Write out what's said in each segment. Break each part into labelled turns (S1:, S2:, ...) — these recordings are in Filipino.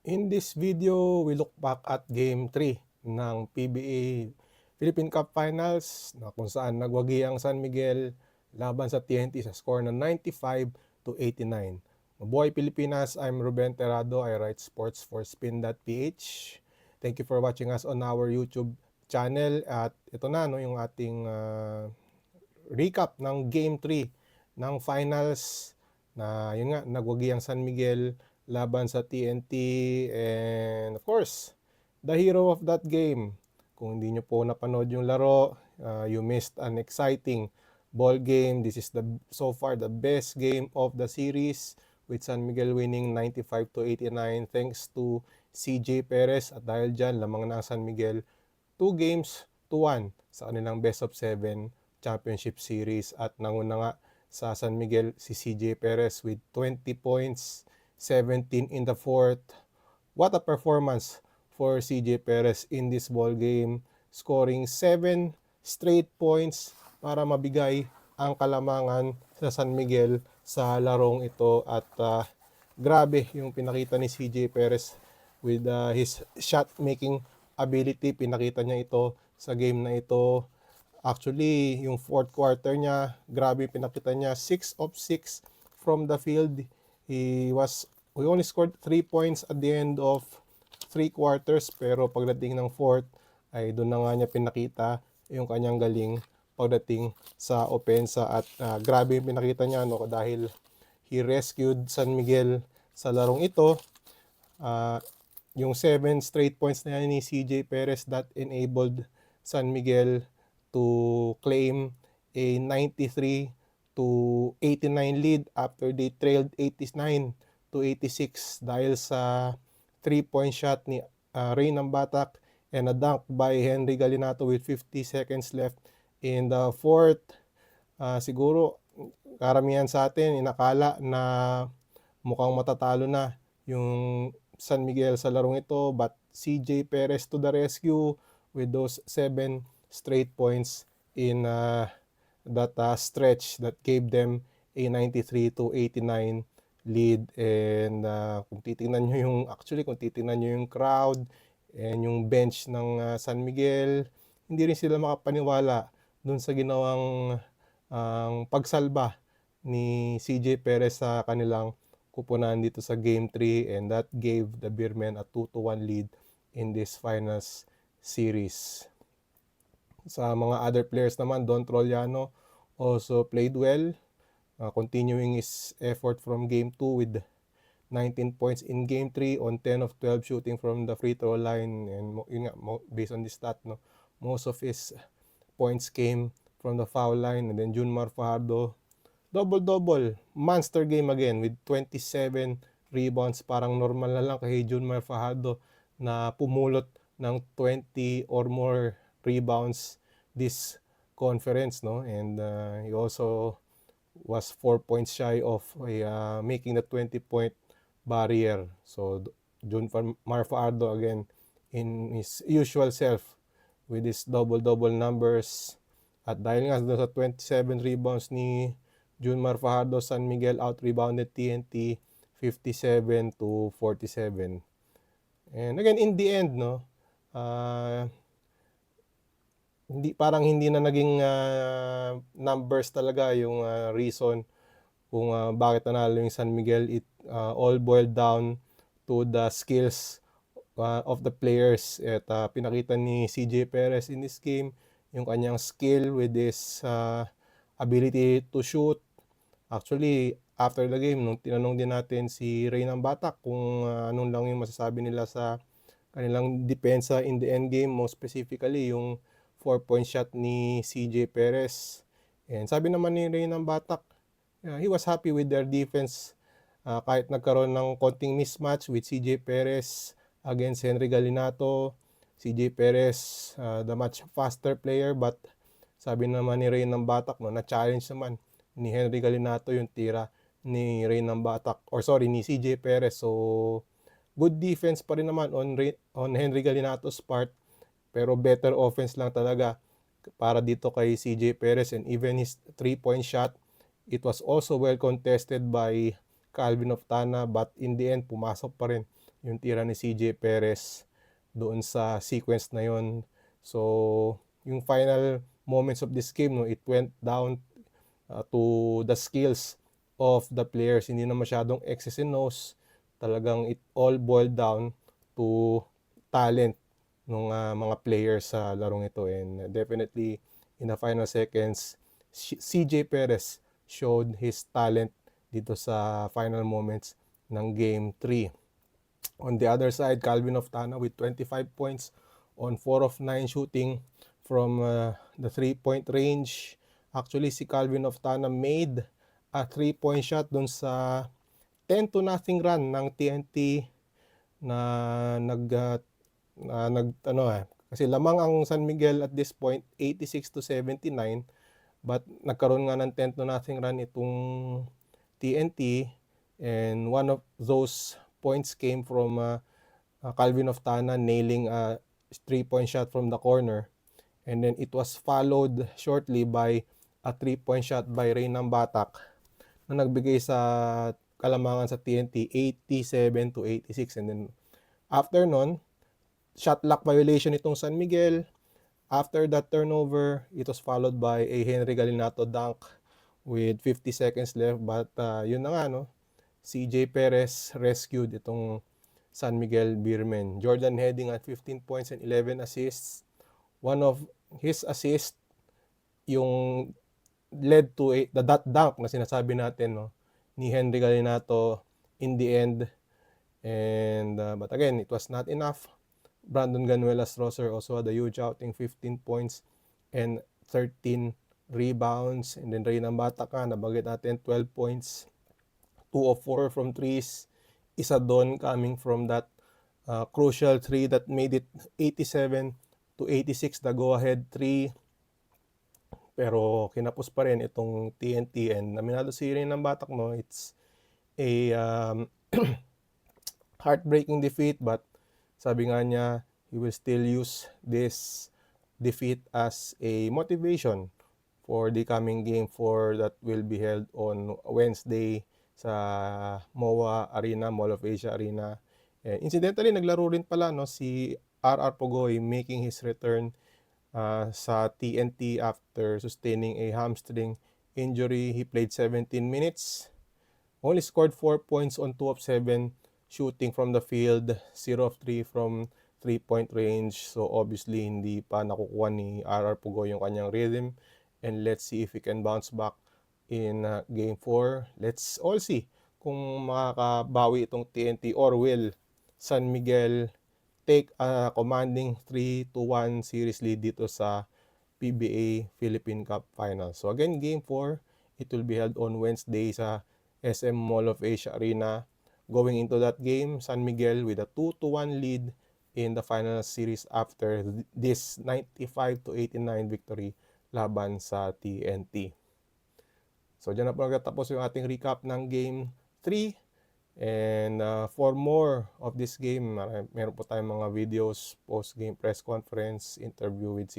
S1: In this video, we look back at Game 3 ng PBA Philippine Cup Finals na kung saan nagwagi ang San Miguel laban sa TNT sa score na 95-89. Mabuhay Pilipinas, I'm Ruben Terrado. I write sports for spin.ph. Thank you for watching us on our YouTube channel. At ito na yung ating recap ng Game 3 ng finals na yun nga, nagwagi ang San Miguel laban sa TNT, and of course, the hero of that game. Kung hindi nyo po napanood yung laro, you missed an exciting ball game. This is so far the best game of the series, with San Miguel winning 95-89 thanks to CJ Perez. At dahil dyan, lamang na ang San Miguel 2-1 sa kanilang best of 7 championship series, at nanguna nga sa San Miguel si CJ Perez with 20 points, 17 in the fourth. What a performance for CJ Perez in this ball game, scoring 7 straight points para mabigay ang kalamangan sa San Miguel sa larong ito. At grabe yung pinakita ni CJ Perez with his shot making ability. Pinakita niya ito sa game na ito. Actually, yung fourth quarter niya, grabe pinakita niya. 6 of 6 from the field. We only scored 3 points at the end of 3 quarters, pero pagdating ng fourth, ay doon na nga niya pinakita yung kanyang galing pagdating sa opensa. At grabe yung pinakita niya, dahil he rescued San Miguel sa larong ito. Yung 7 straight points na yan ni CJ Perez that enabled San Miguel to claim a 93-89 lead after they trailed 89-86 dahil sa 3-point shot ni Ray Nambatak and a dunk by Henry Galinato with 50 seconds left in the fourth. Siguro karamihan sa atin inakala na mukhang matatalo na yung San Miguel sa larong ito, but CJ Perez to the rescue with those 7 straight points in that stretch that gave them a 93-89 lead. And kung titingnan nyo yung crowd and yung bench ng San Miguel, hindi rin sila makapaniwala dun sa ginawang pagsalba ni CJ Perez sa kanilang kupunan dito sa Game 3, and that gave the Beermen a 2-1 lead in this finals series. Sa mga other players naman, Don Trollano also played well, continuing his effort from Game 2 with 19 points in Game 3 on 10 of 12 shooting from the free throw line. And yun nga, based on this stat, most of his points came from the foul line. And then Junmar Fajardo, double-double, monster game again with 27 rebounds. Parang normal na lang kay Junmar Fajardo na pumulot ng 20 or more rebounds this conference, and he also was 4 points shy of making the 20-point barrier. So Junmar Fajardo again in his usual self with his double-double numbers. At dahil nga sa 27 rebounds ni Junmar Fajardo, San Miguel out-rebounded TNT 57-47. And again, in the end, hindi na naging numbers talaga yung reason kung bakit nanalo yung San Miguel. It all boiled down to the skills of the players. At pinakita ni CJ Perez in this game yung kanyang skill with his ability to shoot. Actually, after the game, nung tinanong din natin si Ray Nambatak kung anong lang yung masasabi nila sa kanilang depensa in the end game, most specifically yung 4-point shot ni CJ Perez. And sabi naman ni Ray Nambatak, he was happy with their defense kahit nagkaroon ng konting mismatch with CJ Perez against Henry Galinato. CJ Perez, the much faster player, but sabi naman ni Ray Nambatak, na-challenge naman ni Henry Galinato yung tira ni ni CJ Perez. So good defense pa rin naman on Henry Galinato's part, pero better offense lang talaga para dito kay CJ Perez. And even his 3-point shot, it was also well contested by Calvin Oftana, but in the end pumasok pa rin yung tira ni CJ Perez doon sa sequence na yon. So, yung final moments of this game, no, it went down to the skills of the players. Hindi na masyadong X's and O's. Talagang it all boiled down to talent ng mga players sa larong ito. And definitely, in the final seconds, CJ Perez showed his talent dito sa final moments ng Game 3. On the other side, Calvin Oftana with 25 points on 4 of 9 shooting from the 3-point range. Actually, si Calvin Oftana made a 3-point shot dun sa 10-0 run ng TNT na kasi lamang ang San Miguel at this point 86-79, but nagkaroon nga ng 10-0 run itong TNT, and one of those points came from Calvin Oftana nailing a 3-point shot from the corner, and then it was followed shortly by a 3-point shot by Reynam Batak na nagbigay sa kalamangan sa TNT 87-86. And then after nun, shot clock violation itong San Miguel. After that turnover, it was followed by a Henry Galinato dunk with 50 seconds left, but yun na nga, no, CJ Perez rescued itong San Miguel Beermen. Jordan Heading at 15 points and 11 assists. One of his assists yung led to the dunk na sinasabi natin, no, ni Henry Galinato in the end. And but again, it was not enough. Brandon Ganuelas Rosser also had a huge outing, 15 points and 13 rebounds. And then Reynam Batak, nabagit natin, 12 points, 2 of 4 from threes. Isa doon coming from that crucial three that made it 87-86, the go-ahead three. Pero kinapos pa rin itong TNT, and naminado si Reynam Batak, no, it's a heartbreaking defeat, but sabi nga niya, he will still use this defeat as a motivation for the coming Game 4 that will be held on Wednesday sa MOA Arena, Mall of Asia Arena. And incidentally, naglaro rin pala, no, si RR Pugoy, making his return sa TNT after sustaining a hamstring injury. He played 17 minutes, only scored 4 points on 2 of 7 shooting from the field, 0 of 3 from 3-point range. So obviously, hindi pa nakukuha ni RR Pugoy yung kanyang rhythm. And let's see if he can bounce back in Game 4. Let's all see kung makakabawi itong TNT, or will San Miguel take a commanding 3-1 series lead dito sa PBA Philippine Cup Finals. So again, Game 4, it will be held on Wednesday sa SM Mall of Asia Arena. Going into that game, San Miguel with a 2-1 lead in the final series after this 95-89 victory laban sa TNT. So dyan na po nagtatapos yung ating recap ng Game 3. And for more of this game, meron po tayong mga videos, post-game press conference, interview with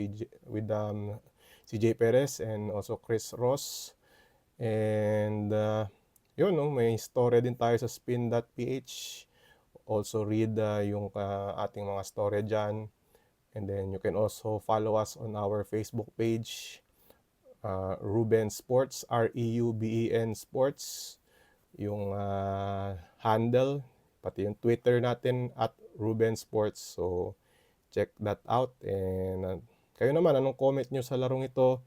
S1: CJ Perez and also Chris Ross. And yun, no, may story din tayo sa spin.ph. Also read yung ating mga story dyan. And then you can also follow us on our Facebook page, Ruben Sports, REUBEN Sports, yung handle, pati yung Twitter natin at Ruben Sports. So check that out. And kayo naman, anong comment nyo sa larong ito?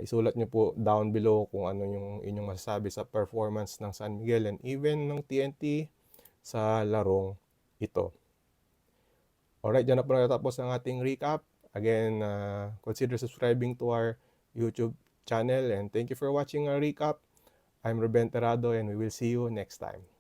S1: Isulat nyo po down below kung ano yung inyong masasabi sa performance ng San Miguel and even ng TNT sa larong ito. Alright, dyan na po natapos ang ating recap. Again, consider subscribing to our YouTube channel, and thank you for watching our recap. I'm Ruben Terrado, and we will see you next time.